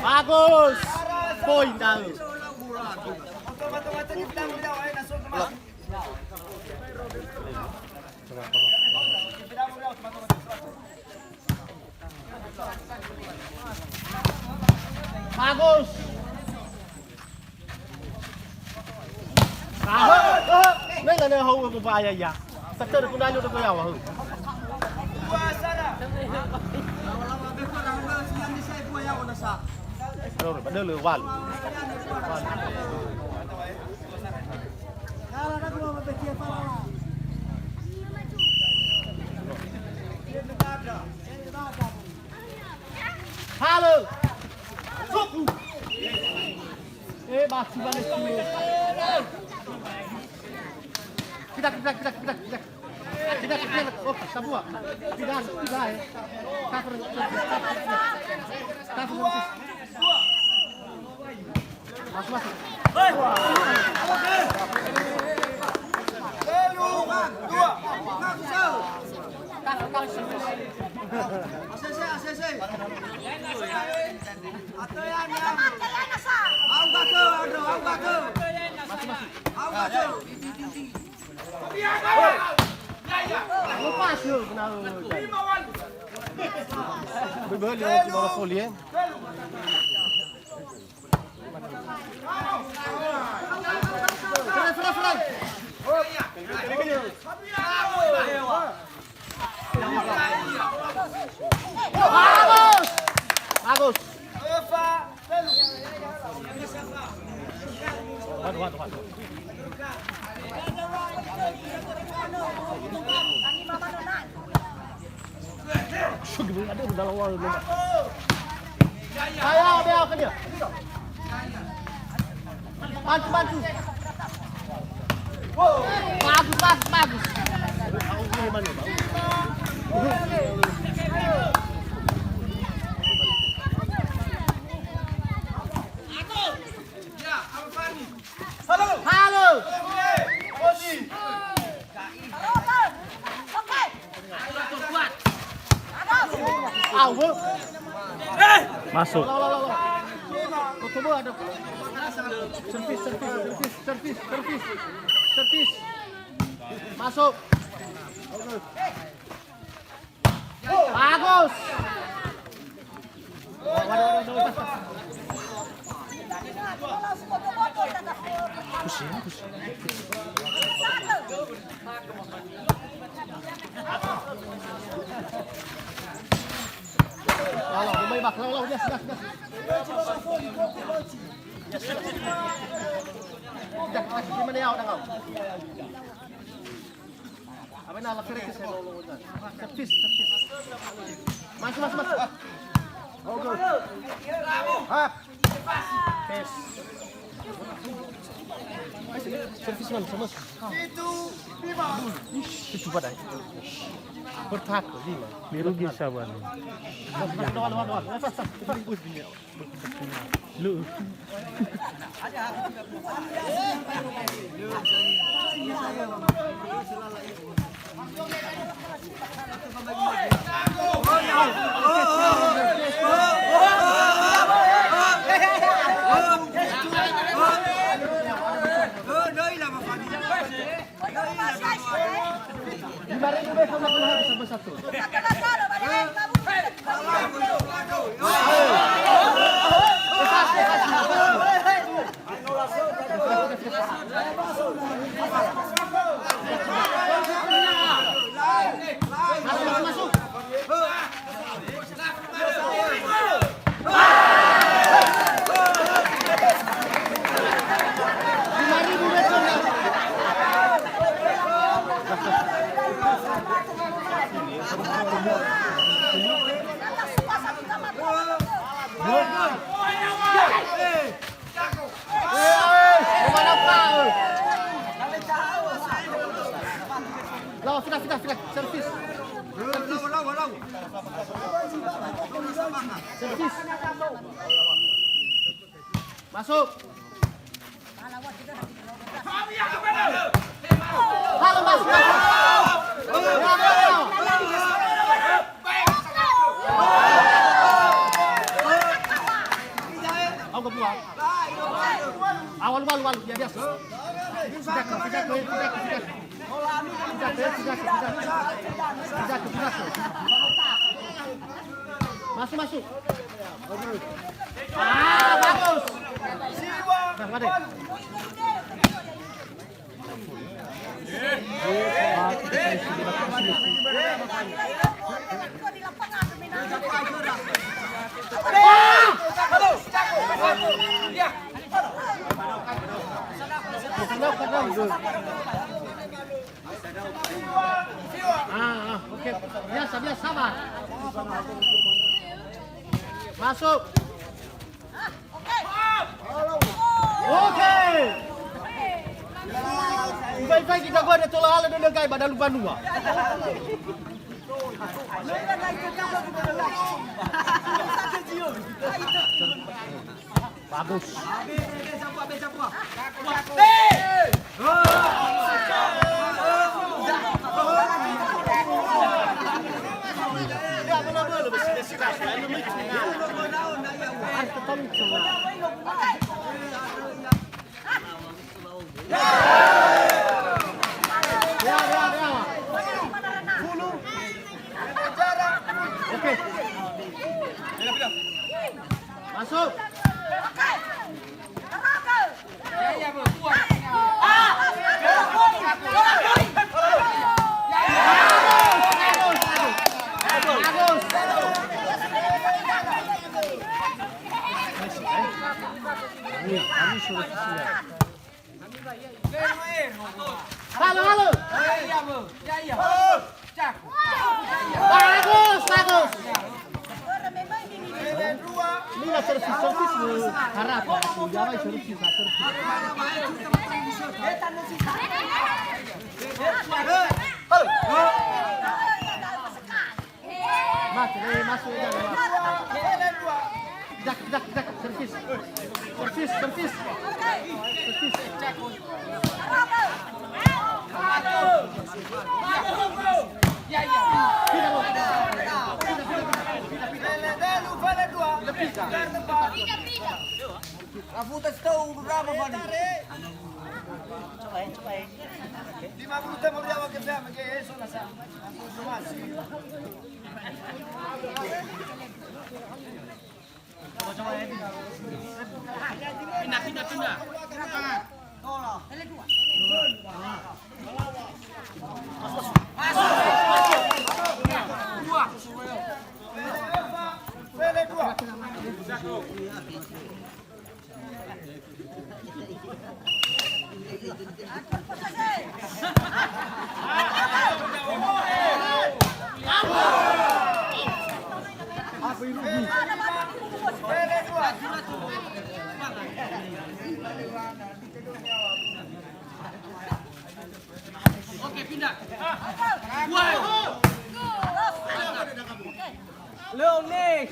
Bagus. Poin dah. Bagus. Neng ada hau ke bahaya ya. Sektor kunanya udah kaya wah. Rồi, bắt đầu lừa vằn. Halo. Bác sĩ Văn Kita. Oh, semua. Tidak. Masuk. Lepas je kena. Boleh dia bola volley eh. Serang. Bagus. Waduh. Sudah ada dalam awal belum. Saya ke dia. Bantu. Bagus. Aku mana bau. Halo. Masuk. Coba ada. Servis. Masuk. Bagus. Pusing. Lalu, bak, lalu dia sudah. Di mana ya orang kau? Apa nak laki lagi saya lalu kan? Servis. Masuk. Oke. Hap. Pes. Servis mana sama? Itu pada. Bertak lima. Merugi saban. Doa. Lepas. Lu. Satu. Masuk. Sudah. Servis. Masuk. Halo, masuk. dua. Awal ya biasa. Tidak. Masuk. Bagus. Nah, mari. Oke. Biasa sabar. Masuk. Oke. Baik kita gua ada tolak ala dan guys pada lupa dua. Bagus. Oke. Masuk. Halo. Bagus. Ini lah servis harap jangan servis. Masuk aja. Jak servis. Rafuta tahu berapa bani? Coba. 50 temor jawab ke saya, mungkin esok nasa. Pindah. Tolong. Oke, pindah. Leonek.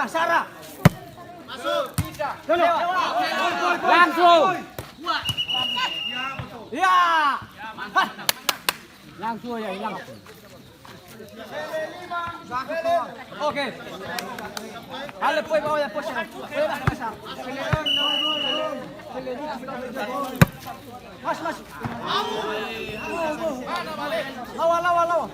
Sarah. Masuk. Langsung. Ya. Langsung aja hilang. Oke. Halo poin bawah ya posisi. Mas. Lawa.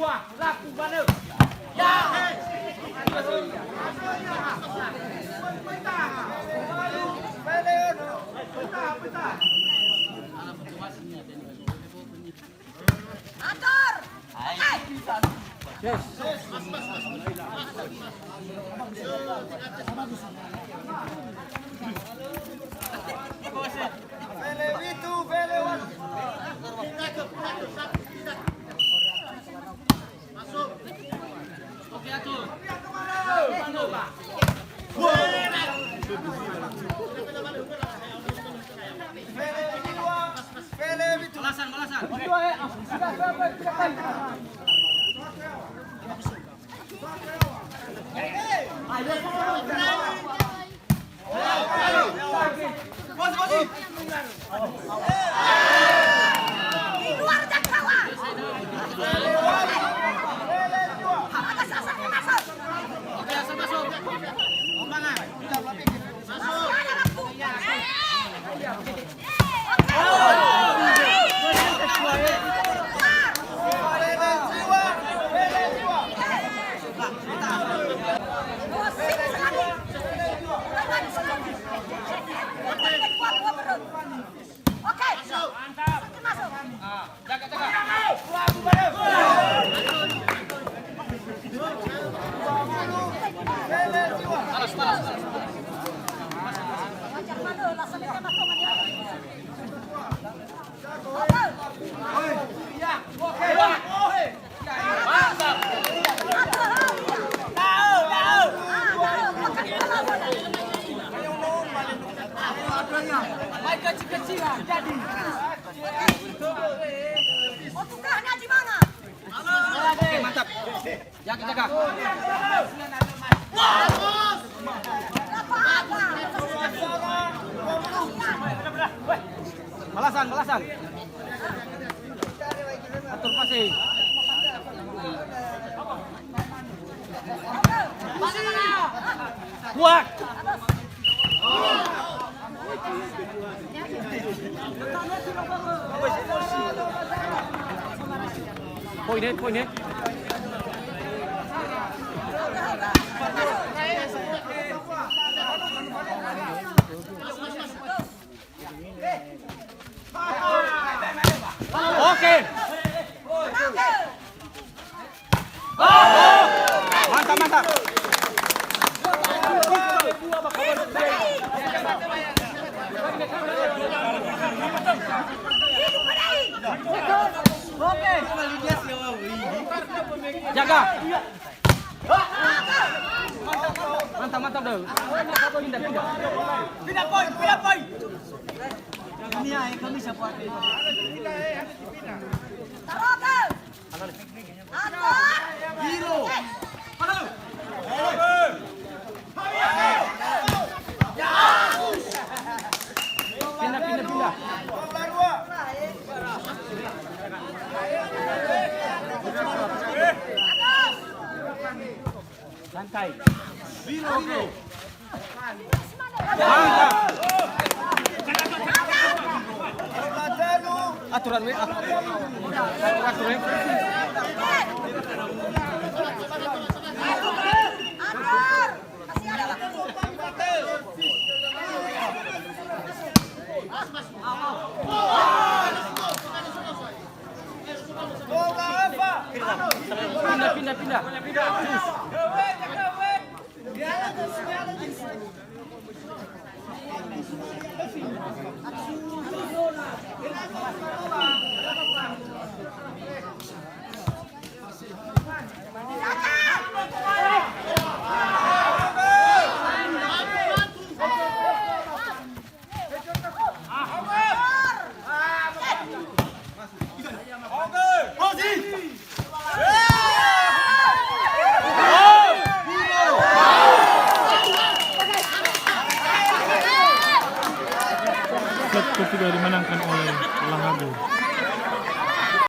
Wah, laku mana? Ya. Atur. Yes. Vele itu, vele wan. Oke atur. Balasan. Di luar jangkauan. Masuk. Oke, asal masuk. Omongan. Masuk. Ada lampu. Oke. Mantap. Masuk. Jaga. Balas. Kecil-kecilan jadi. Oh, tukahnya di mana? Oke, mantap. Jaga. Balasan. Atur passing. Kuat. Poin deh. Oke. Mantap. Oke. Jaga. Mantap dong. Pindah poin. Ini ya, kami siapa? Hero. Pindah. Santai. Oke. Mantap. Aturan we. Pindah.